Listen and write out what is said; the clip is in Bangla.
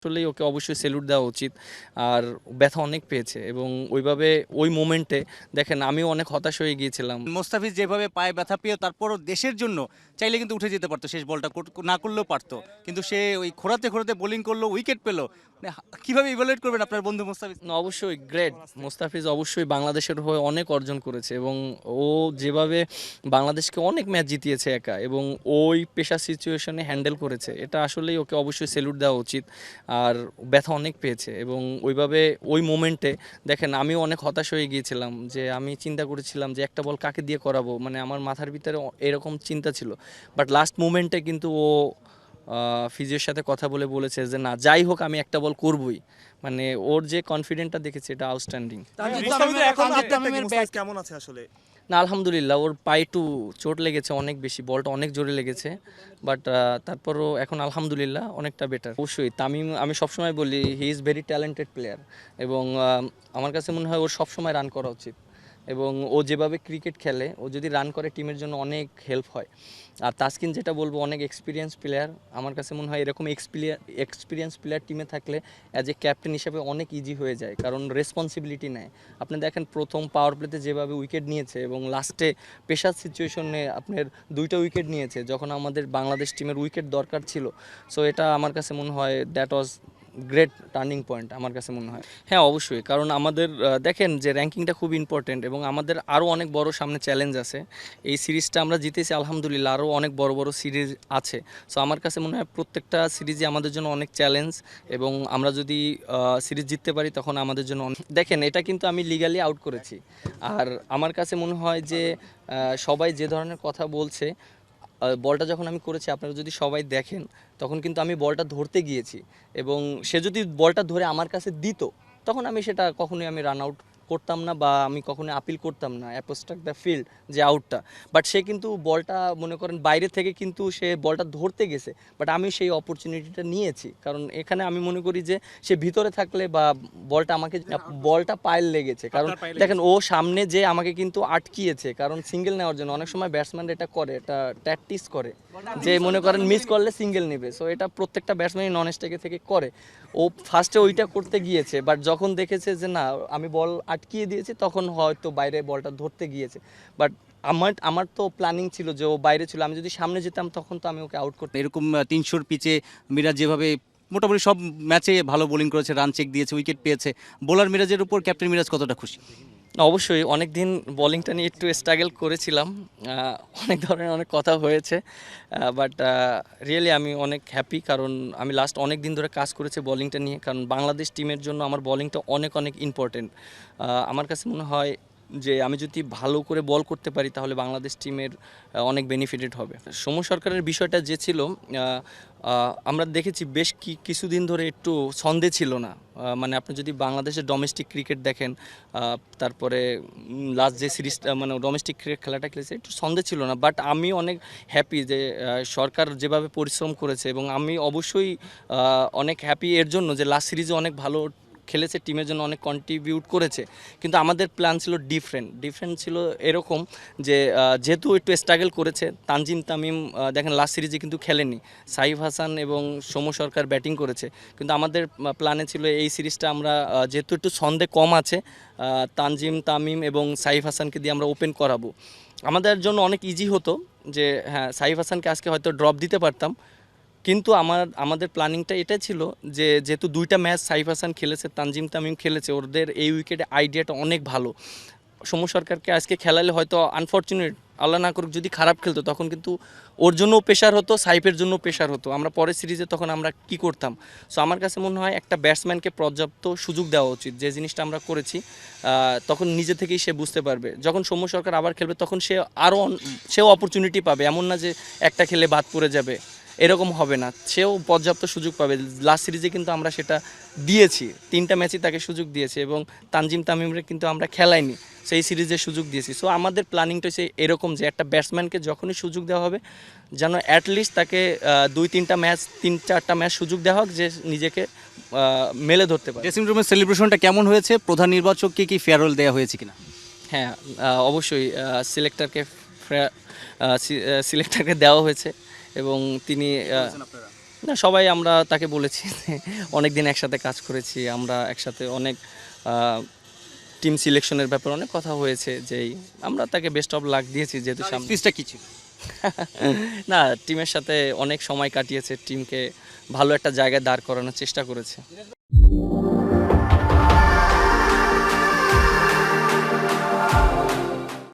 আসলেই ওকে অবশ্যই স্যালুট দেওয়া উচিত। আর ব্যথা অনেক পেয়েছে এবং ওইভাবে ওই মোমেন্টে দেখেন আমিও অনেক হতাশ হয়ে গিয়েছিলাম। মোস্তাফিজ যেভাবে পায়ে ব্যথা পেয়েও তারপরও দেশের জন্য চাইলে কিন্তু উঠে যেতে পারতো, শেষ বলটা না করলেও পারতো, কিন্তু সে ওই খোঁড়াতে খোঁড়াতে বোলিং করলো, উইকেট পেলো। মানে কিভাবে ইভালুয়েট করবেন আপনার বন্ধু মোস্তাফিজ? না, অবশ্যই গ্রেট। মোস্তাফিজ অবশ্যই বাংলাদেশের হয়ে অনেক অর্জন করেছে এবং ও যেভাবে বাংলাদেশকে অনেক ম্যাচ জিতিয়েছে একা এবং ওই পেশার সিচুয়েশনে হ্যান্ডেল করেছে, এটা আসলেই ওকে অবশ্যই স্যালুট দেওয়া উচিত। আর ব্যথা অনেক পেয়েছে এবং ওইভাবে ওই মোমেন্টে দেখেন আমিও অনেক হতাশ হয়ে গিয়েছিলাম, যে আমি চিন্তা করেছিলাম যে একটা বল কাকে দিয়ে করাবো, মানে আমার মাথার ভিতরে এরকম চিন্তা ছিল। বাট লাস্ট মোমেন্টে কিন্তু ও ফিজিওর সাথে কথা বলে বলেছে যে না, যাই হোক আমি একটা বল করবই। মানে ওর যে কনফিডেন্টটা দেখেছি এটা আউটস্ট্যান্ডিং। কেমন আছে আসলে? না, আলহামদুলিল্লাহ ওর পায়ে একটু চোট লেগেছে, অনেক বেশি, বলটা অনেক জোরে লেগেছে। বাট তারপরও এখন আলহামদুলিল্লাহ অনেকটা বেটার। অবশ্যই তামিম, আমি সবসময় বলি he is very talented player এবং আমার কাছে মনে হয় ওর সবসময় রান করা উচিত এবং ও যেভাবে ক্রিকেট খেলে, ও যদি রান করে টিমের জন্য অনেক হেল্প হয়। আর তাসকিন যেটা বলবো, অনেক এক্সপিরিয়েন্স প্লেয়ার। আমার কাছে মনে হয় এরকম এক্সপিরিয়েন্স প্লেয়ার টিমে থাকলে অ্যাজ এ ক্যাপ্টেন হিসেবে অনেক ইজি হয়ে যায়, কারণ রেসপন্সিবিলিটি নেয়। আপনি দেখেন প্রথম পাওয়ার প্লেতে যেভাবে উইকেট নিয়েছে এবং লাস্টে পেশার সিচুয়েশনে আপনার 2টা উইকেট নিয়েছে যখন আমাদের বাংলাদেশ টিমের উইকেট দরকার ছিল। সো এটা আমার কাছে মনে হয় that was great turning point আমার কাছে মনে হয়। হ্যাঁ, অবশ্যই, কারণ আমাদের দেখেন যে র্যাঙ্কিংটা খুব ইম্পর্টেন্ট এবং আমাদের আরও অনেক বড় সামনে চ্যালেঞ্জ আছে। এই সিরিজটা আমরা জিতেছি আলহামদুলিল্লাহ, আরও অনেক বড় বড় সিরিজ আছে। সো আমার কাছে মনে হয় প্রত্যেকটা সিরিজই আমাদের জন্য অনেক চ্যালেঞ্জ এবং আমরা যদি সিরিজ জিততে পারি তখন আমাদের জন্য দেখেন এটা কিন্তু আমি লিগালি আউট করেছি। আর আমার কাছে মনে হয় যে সবাই যে ধরনের কথা বলছে, বলটা যখন আমি করেছি আপনারা যদি সবাই দেখেন, তখন কিন্তু আমি বলটা ধরতে গিয়েছি এবং সে যদি বলটা ধরে আমার কাছে দিত, তখন আমি সেটা কখনোই আমি রান আউট করতাম না বা আমি কখনোই আপিল করতাম না অ্যাপোস্ট্রাক্ট দ্য ফিল্ড যে আউটটা। বাট সে কিন্তু বলটা মনে করেন বাইরে থেকে কিন্তু সে বলটা ধরতে গেছে, বাট আমি সেই অপরচুনিটিটা নিয়েছি, কারণ এখানে আমি মনে করি যে সে ভিতরে থাকলে বা বলটা পায়ে লেগেছে, কারণ দেখেন ও সামনে যে আমাকে কিন্তু আটকিয়েছে, কারণ সিঙ্গেল নেওয়ার জন্য অনেক সময় ব্যাটসম্যানরা এটা করে, এটা ট্যাকটিস করে যে মনে করেন মিস করলে সিঙ্গেল নেবে। সো এটা প্রত্যেকটা ব্যাটসম্যানই নন স্ট্রাইকে থেকে করে। ও ফার্স্টে ওইটা করতে গিয়েছে, বাট যখন দেখেছে যে না আমি বল আটকিয়ে দিয়েছি, তখন হয়তো বাইরে বলটা ধরতে গিয়েছে। বাট আমার আমার তো প্ল্যানিং ছিল যে ও বাইরে ছিল, আমি যদি সামনে যেতাম তখন তো আমি ওকে আউট করতাম। এরকম 300-র পিচে মিরাজ যেভাবে মোটামুটি সব ম্যাচে ভালো বোলিং করেছে, রান চেক দিয়েছে, উইকেট পেয়েছে, বোলার মিরাজের উপর ক্যাপ্টেন মিরাজ কতটা খুশি? অবশ্যই অনেক দিন বোলিংটা নিয়ে একটু স্ট্রাগল করেছিলাম, অনেক ধরনের অনেক কথা হয়েছে, বাট রিয়েলি আমি অনেক হ্যাপি, কারণ আমি লাস্ট অনেক দিন ধরে কাজ করেছি বোলিংটা নিয়ে, কারণ বাংলাদেশ টিমের জন্য আমার বোলিংটা অনেক অনেক ইম্পর্টেন্ট। আমার কাছে মনে হয় যে আমি যদি ভালো করে বল করতে পারি তাহলে বাংলাদেশ টিমের অনেক বেনিফিটেড হবে। সৌম্য সরকারের বিষয়টা যে ছিল, আমরা দেখেছি বেশ কিছুদিন ধরে একটু ছন্দে ছিল না। মানে আপনি যদি বাংলাদেশের ডোমেস্টিক ক্রিকেট দেখেন, তারপরে লাস্ট যে সিরিজটা মানে ডোমেস্টিক ক্রিকেট খেলাটা খেলেছে একটু ছন্দে ছিল না। বাট আমি অনেক হ্যাপি যে সরকার যেভাবে পরিশ্রম করেছে এবং আমি অবশ্যই অনেক হ্যাপি এর জন্য যে লাস্ট সিরিজে অনেক ভালো খেলেছে, টিমের জন্য অনেক কন্ট্রিবিউট করেছে। কিন্তু আমাদের প্ল্যান ছিল ডিফারেন্ট ছিল এরকম যে যেহেতু একটু স্ট্রাগল করেছে তানজিম তামিম, দেখেন লাস্ট সিরিজে কিন্তু খেলেনি, সাইফ হাসান এবং সৌম্য সরকার ব্যাটিং করেছে। কিন্তু আমাদের প্ল্যানে ছিল এই সিরিজটা আমরা যেহেতু একটু ছন্দে কম আছে, তানজিম তামিম এবং সাইফ হাসানকে দিয়ে আমরা ওপেন করাবো, আমাদের জন্য অনেক ইজি হতো। যে হ্যাঁ, সাইফ হাসানকে আজকে হয়তো ড্রপ দিতে পারতাম, কিন্তু আমাদের প্ল্যানিংটা এটা ছিল যে যেহেতু 2টা ম্যাচ সাইফ হাসান খেলেছে, তানজিম তামিম খেলেছে, ওদের এই উইকেটে আইডিয়াটা অনেক ভালো। সৌম্য সরকারকে আজকে খেলালে হয়তো আনফর্চুনেট, আল্লাহ না করুক যদি খারাপ খেলতো, তখন কিন্তু ওর জন্যও প্রেশার হতো, সাইফের জন্য প্রেশার হতো। আমরা পরের সিরিজে তখন আমরা কি করতাম? সো আমার কাছে মনে হয় একটা ব্যাটসম্যানকে পর্যাপ্ত সুযোগ দেওয়া উচিত, যে জিনিসটা আমরা করেছি। তখন নিজে থেকেই সে বুঝতে পারবে, যখন সৌম্য সরকার আবার খেলবে তখন সেও অপরচুনিটি পাবে, এমন না যে একটা খেলে বাদ পড়ে যাবে, এরকম হবে না, সেও পর্যাপ্ত সুযোগ পাবে। লাস্ট সিরিজে কিন্তু আমরা সেটা দিয়েছি, 3টা ম্যাচই তাকে সুযোগ দিয়েছি এবং তানজিম তামিমরে কিন্তু আমরা খেলাইনি, সেই সিরিজে সুযোগ দিয়েছি। সো আমাদের প্ল্যানিংটা হচ্ছে এরকম যে একটা ব্যাটসম্যানকে যখনই সুযোগ দেওয়া হবে যেন অ্যাটলিস্ট তাকে 2-3টা ম্যাচ, 3-4টা ম্যাচ সুযোগ দেওয়া হোক, যে নিজেকে মেলে ধরতে পারে। ড্রেসিং রুমের সেলিব্রেশনটা কেমন হয়েছে? প্রধান নির্বাচককে কি ফেয়ারওয়েল দেওয়া হয়েছে কিনা? হ্যাঁ, অবশ্যই সিলেক্টরকে দেওয়া হয়েছে এবং তিনি না, সবাই আমরা তাকে বলেছি যে অনেক দিন একসাথে কাজ করেছি, আমরা একসাথে অনেক টিম সিলেকশনের ব্যাপারে অনেক কথা হয়েছে, যেই আমরা তাকে বেস্ট অফ লাক দিয়েছি যেহেতু সামনে। স্পিচটা কি ছিল? না, টিমের সাথে অনেক সময় কাটিয়েছে, টিমকে ভালো একটা জায়গায় দাঁড় করানোর চেষ্টা করেছে।